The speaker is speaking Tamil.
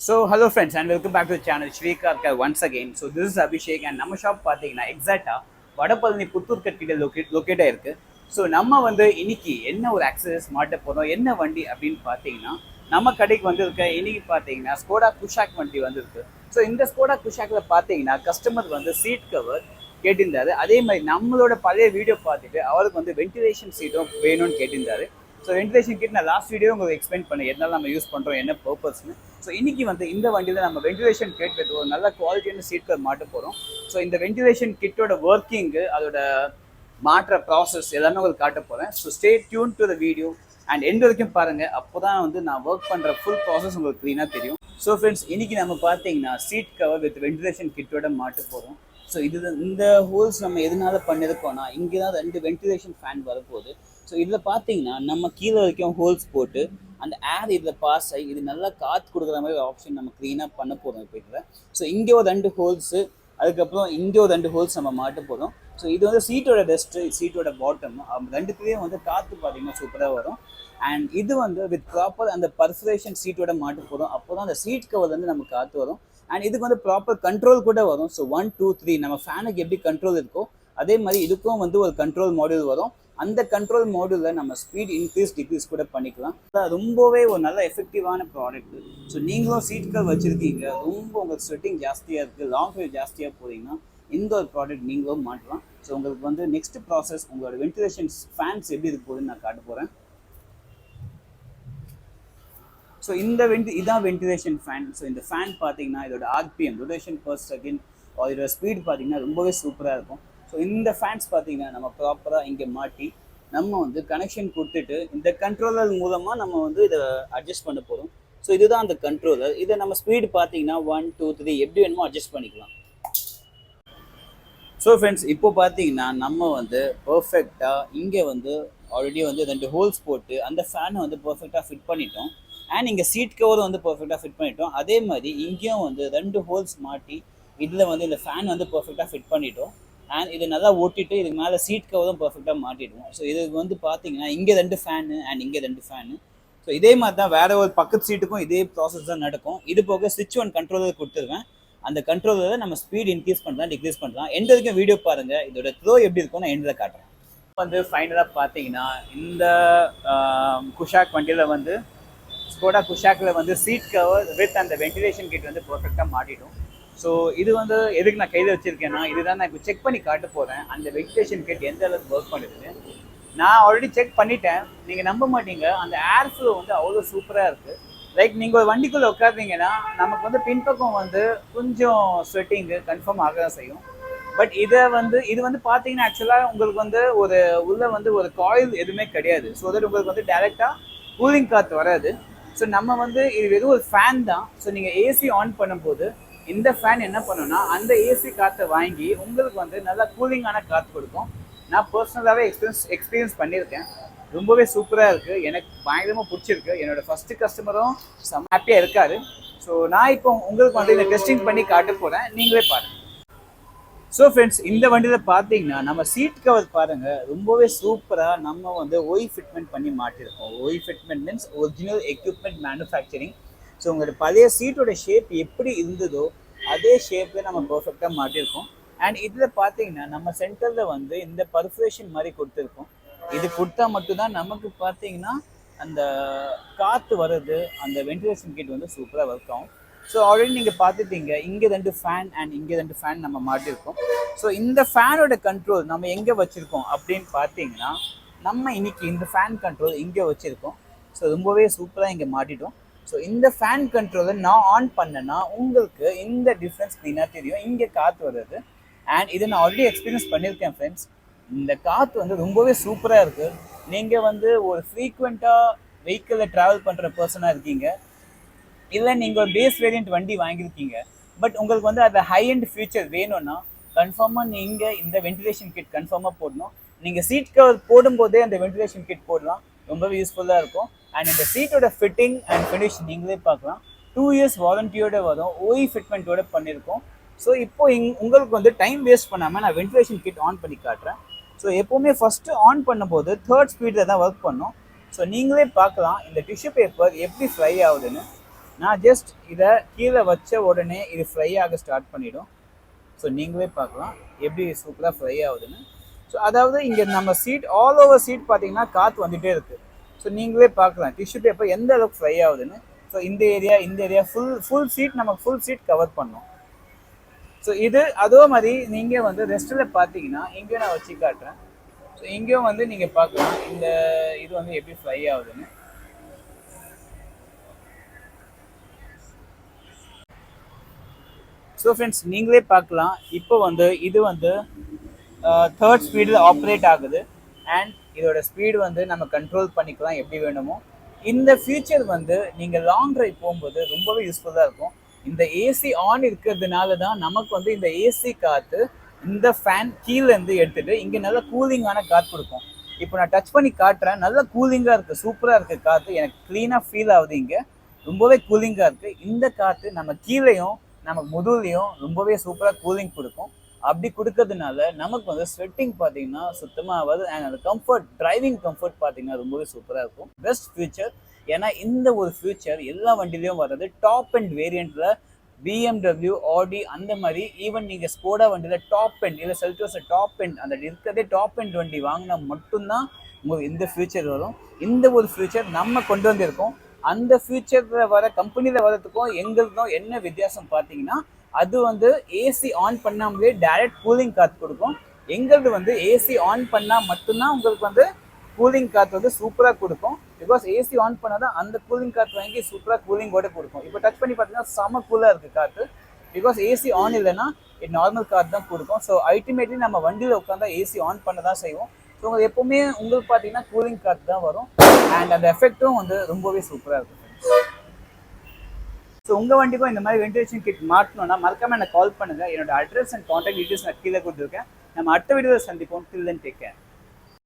So hello friends and welcome back to the channel Shree once again. So this is Abhishek and நம்ம ஷாப் பார்த்தீங்கன்னா எக்ஸாக்டா வடபழனி புத்தூர் கட்டில லொக்கேட் ஆயிருக்கு. ஸோ நம்ம வந்து இன்னைக்கு என்ன ஒரு ஆக்சசரிஸ் மாட்ட போறோம், என்ன வண்டி அப்படின்னு பார்த்தீங்கன்னா நம்ம கடைக்கு வந்திருக்க இன்னைக்கு பார்த்தீங்கன்னா ஸ்கோடா குஷாக் வண்டி வந்திருக்கு. ஸோ இந்த ஸ்கோடா குஷாக்ல பார்த்தீங்கன்னா கஸ்டமர் வந்து சீட் கவர் கேட்டிருந்தாரு. அதே மாதிரி நம்மளோட பழைய வீடியோ பார்த்துட்டு அவருக்கு வந்து வென்டிலேஷன் சீட்டும் வேணும்னு கேட்டிருந்தாரு. ஸோ வென்டிலேஷன் கிட் நான் லாஸ்ட் வீடியோ உங்களுக்கு எக்ஸ்பிளைன் பண்ணேன் எதனால நம்ம யூஸ் பண்ணுறோம், என்ன பர்பஸ்னு. ஸோ இன்னைக்கு வந்து இந்த வண்டியில் நம்ம வென்டிலேஷன் கிட் வித் ஒரு நல்ல குவாலிட்டியான சீட் கவர் மாட்ட போகிறோம். ஸோ இந்த வென்டிலேஷன் கிட்டோட ஒர்க்கிங்கு, அதோட மாற்ற ப்ராசஸ் எல்லாமே உங்களுக்கு காட்ட போகிறேன். So stay tune to the video and end வரைக்கும் பாருங்கள். அப்போ தான் வந்து நான் ஒர்க் பண்ணுற ஃபுல் ப்ராசஸ் உங்களுக்கு க்ளீனாக தெரியும். ஸோ ஃப்ரெண்ட்ஸ், இன்னைக்கு நம்ம பார்த்தீங்கன்னா சீட் கவர் வித் வென்டிலேஷன் கிட்டோட மாட்ட போகிறோம். ஸோ இந்த ஹோல்ஸ் நம்ம எதனால பண்ணியிருக்கோம்னா, இங்கே தான் 2 வென்டிலேஷன் ஃபேன் வரப்போகுது. ஸோ இதில் பார்த்தீங்கன்னா நம்ம கீழே வரைக்கும் ஹோல்ஸ் போட்டு அந்த ஏர் இதில் பாஸ் ஆகி இது நல்லா காற்று கொடுக்குற மாதிரி ஒரு ஆப்ஷன் நம்ம க்ளீனாக பண்ண போகிறோம் இப்போ இதில். ஸோ இங்கே ஒரு 2 ஹோல்ஸு, அதுக்கப்புறம் இங்கே ஒரு 2 ஹோல்ஸ் நம்ம மாட்ட போகிறோம். ஸோ இது வந்து சீட்டோட டெஸ்ட்டு, சீட்டோட பாட்டம், ரெண்டுத்துலேயும் வந்து காற்று பார்த்தீங்கன்னா சூப்பராக வரும். அண்ட் இது வந்து வித் ப்ராப்பர் அந்த பர்ஃபரேஷன் சீட்டோட மாட்ட போகிறோம். அப்போ தான் அந்த சீட் கவர்லேருந்து நமக்கு காற்று வரும். அண்ட் இதுக்கு வந்து ப்ராப்பர் கண்ட்ரோல் கூட வரும். ஸோ 1 2 3 நம்ம ஃபேனுக்கு எப்படி கண்ட்ரோல் இருக்கோ அதே மாதிரி இதுக்கும் வந்து ஒரு கண்ட்ரோல் மாடியூல் வரும். அந்த கண்ட்ரோல் மாடியூலில் நம்ம ஸ்பீட் இன்க்ரீஸ் டிக்ரீஸ் கூட பண்ணிக்கலாம். ரொம்பவே ஒரு நல்ல எஃபெக்டிவான ப்ராடக்ட். ஸோ நீங்களும் சீட் கவர் வச்சுருக்கீங்க, ரொம்ப உங்களுக்கு ஸ்வெட்டிங் ஜாஸ்தியாக இருக்குது, லாங் ட்ரைவ் ஜாஸ்தியாக போகிறீங்கன்னா இந்த ஒரு ப்ராடக்ட் நீங்களும் மாட்டலாம். ஸோ உங்களுக்கு வந்து நெக்ஸ்ட் ப்ராசஸ் உங்களோட வென்டிலேஷன் ஃபேன்ஸ் எப்படி இருக்க போகுதுன்னு நான் காட்ட போகிறேன். ஸோ இதான் வென்டிலேஷன் ஃபேன். ஸோ இந்த ஃபேன் பார்த்தீங்கன்னா இதோட ஆர்பிஎம், ரொட்டேஷன் பர் செகண்ட், இதோட ஸ்பீட் பார்த்தீங்கன்னா ரொம்பவே சூப்பராக இருக்கும். ஸோ இந்த ஃபேன்ஸ் பார்த்தீங்கன்னா நம்ம ப்ராப்பராக இங்கே மாட்டி நம்ம வந்து கனெக்ஷன் கொடுத்துட்டு இந்த கண்ட்ரோலர் மூலமாக நம்ம வந்து இதை அட்ஜஸ்ட் பண்ண போகிறோம். ஸோ இதுதான் அந்த கண்ட்ரோலர். இதை நம்ம ஸ்பீடு பார்த்தீங்கன்னா 1 2 3 எப்படி வேணுமோ அட்ஜஸ்ட் பண்ணிக்கலாம். ஸோ ஃப்ரெண்ட்ஸ், இப்போ பார்த்தீங்கன்னா நம்ம வந்து பர்ஃபெக்டாக இங்கே வந்து ஆல்ரெடி வந்து 2 ஹோல்ஸ் போட்டு அந்த ஃபேனை வந்து பர்ஃபெக்டாக ஃபிட் பண்ணிட்டோம். அண்ட் இங்கே சீட் கவர் வந்து பர்ஃபெக்டாக ஃபிட் பண்ணிட்டோம். அதே மாதிரி இங்கேயும் வந்து 2 ஹோல்ஸ் மாட்டி இதில் வந்து இந்த ஃபேன் வந்து பர்ஃபெக்டாக ஃபிட் பண்ணிட்டோம். அண்ட் இதை நல்லா ஓட்டிட்டு இதுக்கு மேலே சீட் கவரும் பர்ஃபெக்டாக மாட்டிடுவோம். ஸோ இது வந்து பார்த்தீங்கன்னா இங்கே 2 ஃபேனு அண்ட் இங்கே 2 ஃபேனு. ஸோ இதே மாதிரி தான் வேறு ஒரு பக்கத்து சீட்டுக்கும் இதே ப்ராசஸ் தான் நடக்கும். இது போக ஸ்விட்ச் 1 கண்ட்ரோலர் கொடுத்துருவேன். அந்த கண்ட்ரோலரை நம்ம ஸ்பீட் இன்க்ரீஸ் பண்ணலாம், டிக்ரீஸ் பண்ணலாம். எந்த வரைக்கும் வீடியோ பாருங்கள், இதோட த்ரோ எப்படி இருக்கும் நான் எண்டில் காட்டுறேன். வந்து ஃபைனலாக பார்த்தீங்கன்னா இந்த குஷாக் வண்டியில் வந்து ஸ்கோடா குஷாக்கில் வந்து சீட் கவர் வித் அந்த வென்டிலேஷன் கிட் வந்து பர்ஃபெக்டாக மாட்டிடும். ஸோ இது வந்து எதுக்கு நான் கையில் வச்சுருக்கேன்னா, இதுதான் நான் இப்போ செக் பண்ணி காட்ட போகிறேன் அந்த வென்டிலேஷன் கிட் எந்த அளவுக்கு ஒர்க் பண்ணுது. நான் ஆல்ரெடி செக் பண்ணிட்டேன், நீங்கள் நம்ப மாட்டீங்க, அந்த ஏர் ஃப்ளோ வந்து அவ்வளோ சூப்பராக இருக்குது. லைக் நீங்கள் ஒரு வண்டிக்குள்ளே உட்காருந்தீங்கன்னா நமக்கு வந்து பின்பக்கம் வந்து கொஞ்சம் ஸ்வெட்டிங்கு கன்ஃபார்ம் ஆக தான் செய்யும். பட் இது வந்து பார்த்தீங்கன்னா ஆக்சுவலாக உங்களுக்கு வந்து உள்ளே வந்து ஒரு காயில் எதுவுமே கிடையாது. ஸோ தட் உங்களுக்கு வந்து டைரெக்டாக கூலிங் காற்று வராது. ஸோ நம்ம வந்து இது வெறும் ஒரு ஃபேன் தான். ஸோ நீங்கள் ஏசி ஆன் பண்ணும்போது இந்த ஃபேன் என்ன பண்ணுன்னா அந்த ஏசி காற்றை வாங்கி உங்களுக்கு வந்து நல்லா கூலிங்கான காற்று கொடுக்கும். நான் பர்சனலாகவே எக்ஸ்பீரியன்ஸ் பண்ணியிருக்கேன், ரொம்பவே சூப்பராக இருக்குது, எனக்கு பயங்கரமாக பிடிச்சிருக்கு. என்னோடய ஃபஸ்ட்டு கஸ்டமரும் செம்ம ஹாப்பியாக இருக்காரு. ஸோ நான் இப்போ உங்களுக்கு வந்து இதை டெஸ்டிங் பண்ணி காட்ட போகிறேன், நீங்களே பாருங்கள். ஸோ ஃப்ரெண்ட்ஸ், இந்த வண்டியில் பார்த்தீங்கன்னா நம்ம சீட் கவர் பாருங்கள், ரொம்பவே சூப்பராக நம்ம வந்து ஒய் ஃபிட்மெண்ட் பண்ணி மாட்டியிருக்கோம். Y fitment means original equipment manufacturing. So உங்களோட பழைய சீட்டோட ஷேப் எப்படி இருந்ததோ அதே ஷேப்பில் நம்ம பர்ஃபெக்டாக மாட்டியிருக்கோம். அண்ட் இதில் பார்த்தீங்கன்னா நம்ம சென்டரில் வந்து இந்த பர்ஃபரேஷன் மாதிரி கொடுத்துருக்கோம். இது கொடுத்தா மட்டும்தான் நமக்கு பார்த்தீங்கன்னா அந்த காற்று வருது, அந்த வென்டிலேஷன் கிட் வந்து சூப்பராக ஒர்க் ஆகும். ஸோ ஆல்ரெடி நீங்கள் பார்த்துட்டீங்க, இங்கே 2 ஃபேன் அண்ட் இங்கே 2 ஃபேன் நம்ம மாட்டியிருக்கோம். ஸோ இந்த ஃபேனோட கண்ட்ரோல் நம்ம எங்கே வச்சுருக்கோம் அப்படின்னு பார்த்தீங்கன்னா, நம்ம இன்னைக்கு இந்த ஃபேன் கண்ட்ரோல் இங்கே வச்சுருக்கோம். ஸோ ரொம்பவே சூப்பராக இங்கே மாட்டிட்டோம். ஸோ இந்த ஃபேன் கண்ட்ரோலை நான் ஆன் பண்ணேன்னா உங்களுக்கு இந்த டிஃப்ரென்ஸ் க்ளீனாக தெரியும், இங்கே காற்று வருது. அண்ட் இதை நான் ஆல்ரெடி எக்ஸ்பீரியன்ஸ் பண்ணியிருக்கேன் ஃப்ரெண்ட்ஸ். இந்த காற்று வந்து ரொம்பவே சூப்பராக இருக்குது. நீங்கள் வந்து ஒரு ஃப்ரீக்வெண்ட்டாக வெஹிக்கிளில் ட்ராவல் பண்ணுற பர்சனாக இருக்கீங்க, இல்லை நீங்கள் ஒரு பேஸ் வேரியண்ட் வண்டி வாங்கியிருக்கீங்க, பட் உங்களுக்கு வந்து அந்த ஹை அண்ட் ஃபியூச்சர் வேணும்னா கன்ஃபார்மாக நீங்கள் இந்த வென்டிலேஷன் கிட் கன்ஃபார்மாக போடணும். நீங்கள் சீட் கவர் போடும்போதே அந்த வென்டிலேஷன் கிட் போடலாம், ரொம்பவே யூஸ்ஃபுல்லாக இருக்கும். அண்ட் இந்த சீட்டோட ஃபிட்டிங் அண்ட் ஃபினிஷ் நீங்களே பார்க்கலாம். 2 இயர்ஸ் வாரண்டியோட வரும், ஓய் ஃபிட்மெண்ட்டோட பண்ணியிருக்கோம். ஸோ இப்போ உங்களுக்கு வந்து டைம் வேஸ்ட் பண்ணாமல் நான் வென்டிலேஷன் கிட் ஆன் பண்ணி காட்டுறேன். ஸோ எப்போவுமே ஃபஸ்ட்டு ஆன் பண்ணும்போது 3rd ஸ்பீடில் தான் ஒர்க் பண்ணும். ஸோ நீங்களே பார்க்கலாம் இந்த டிஷ்யூ பேப்பர் எப்படி ஃப்ரை ஆகுதுன்னு. நான் ஜஸ்ட் இதை கீழே வச்ச உடனே இது ஃப்ரை ஆக ஸ்டார்ட் பண்ணிடும். ஸோ நீங்களே பார்க்கலாம் எப்படி சூப்பராக ஃப்ரை ஆகுதுன்னு. ஸோ அதாவது இங்கே நம்ம சீட் ஆல் ஓவர் சீட் பார்த்தீங்கன்னா காற்று வந்துகிட்டே இருக்குது. ஸோ நீங்களே பார்க்கலாம் டிஷ்யூ பேப்பர் எந்த அளவுக்கு ஃப்ரை ஆகுதுன்னு. ஸோ இந்த ஏரியா ஃபுல் சீட் நமக்கு ஃபுல் சீட் கவர் பண்ணோம். ஸோ இது அதே மாதிரி நீங்கள் வந்து ரெஸ்ட்டில் பார்த்தீங்கன்னா இங்கேயும் நான் வச்சு காட்டுறேன். ஸோ இங்கேயும் வந்து நீங்கள் பார்க்கலாம் இந்த இது வந்து எப்படி ஃப்ரை ஆகுதுன்னு. ஸோ ஃப்ரெண்ட்ஸ் நீங்களே பார்க்கலாம் இப்போ வந்து இது வந்து 3rd ஸ்பீடில் ஆப்ரேட் ஆகுது. அண்ட் இதோட ஸ்பீடு வந்து நம்ம கண்ட்ரோல் பண்ணிக்கலாம் எப்படி வேணுமோ. இந்த ஃபியூச்சர் வந்து நீங்கள் லாங் ட்ரைவ் போகும்போது ரொம்பவே யூஸ்ஃபுல்லாக இருக்கும். இந்த ஏசி ஆன் இருக்கிறதுனால தான் நமக்கு வந்து இந்த ஏசி காற்று இந்த ஃபேன் கீழேருந்து எடுத்துகிட்டு இங்கே நல்லா கூலிங்கான காற்று கொடுக்கும். இப்போ நான் டச் பண்ணி காட்டுறேன், நல்லா கூலிங்காக இருக்குது, சூப்பராக இருக்குது காற்று. எனக்கு க்ளீனாக ஃபீல் ஆகுது, இங்கே ரொம்பவே கூலிங்காக இருக்குது. இந்த காற்று நம்ம கீழேயும் நமக்கு முதுகுலையும் ரொம்பவே சூப்பராக கூலிங் கொடுக்கும். அப்படி கொடுக்கறதுனால நமக்கு வந்து ஸ்வெட்டிங் பார்த்தீங்கன்னா சுத்தமாக ஆகாது. அண்ட் அந்த கம்ஃபர்ட், டிரைவிங் கம்ஃபர்ட் பார்த்தீங்கன்னா ரொம்பவே சூப்பராக இருக்கும். Best future. ஏன்னா இந்த ஒரு ஃபியூச்சர் எல்லா வண்டிலையும் வர்றது. டாப் அண்ட் வேரியண்ட்டில் BMW, ஆடி அந்த மாதிரி ஈவன் நீங்கள் ஸ்கோடா வண்டியில் டாப் எண்ட் இல்லை செல்டோஸில் டாப் எண்ட் அந்த இருக்கிறதே டாப் எண்ட் வண்டி வாங்கினா மட்டும்தான் உங்களுக்கு இந்த ஃபியூச்சர் வரும். இந்த ஒரு ஃபியூச்சர் நம்ம கொண்டு வந்திருக்கோம். அந்த ஃபியூச்சரில் வர கம்பெனியில் வரதுக்கும் எங்களுக்கும் என்ன வித்தியாசம் பார்த்தீங்கன்னா அது வந்து ஏசி ஆன் பண்ணாமலே டைரக்ட் கூலிங் காற்று கொடுக்கும். எங்களது வந்து ஏசி ஆன் பண்ணால் மட்டும்தான் உங்களுக்கு வந்து கூலிங் காற்று வந்து சூப்பராக கொடுக்கும். பிகாஸ் ஏசி ஆன் பண்ணால் தான் அந்த கூலிங் காற்று வாங்கி சூப்பராக கூலிங்கோட கொடுக்கும். இப்போ டச் பண்ணி பார்த்தீங்கன்னா செம கூலாக இருக்குது காற்று. பிகாஸ் ஏசி ஆன் இல்லைன்னா இது நார்மல் காற்று தான் கொடுக்கும். ஸோ அல்டிமேட்லி நம்ம வண்டியில் உட்காந்தா ஏசி ஆன் பண்ண தான் செய்வோம். ஸோ உங்களுக்கு எப்போவுமே உங்களுக்கு பார்த்தீங்கன்னா கூலிங் காற்று தான் வரும். அண்ட் அந்த எஃபெக்ட்டும் வந்து ரொம்பவே சூப்பராக இருக்கும். ஸோ உங்கள் வண்டிக்கும் இந்த மாதிரி வென்டிலேஷன் கிட் மாட்டணும்னா மறக்காமல் எனக்கு கால் பண்ணுங்கள். என்னோட அட்ரஸ் அண்ட் கான்டாக்ட் டீட்டெயில்ஸ் நான் கீழே கொடுத்துருக்கேன். நம்ம அடுத்த வீடியோவில் சந்திப்போம். டில் தென் டேக் கேர்.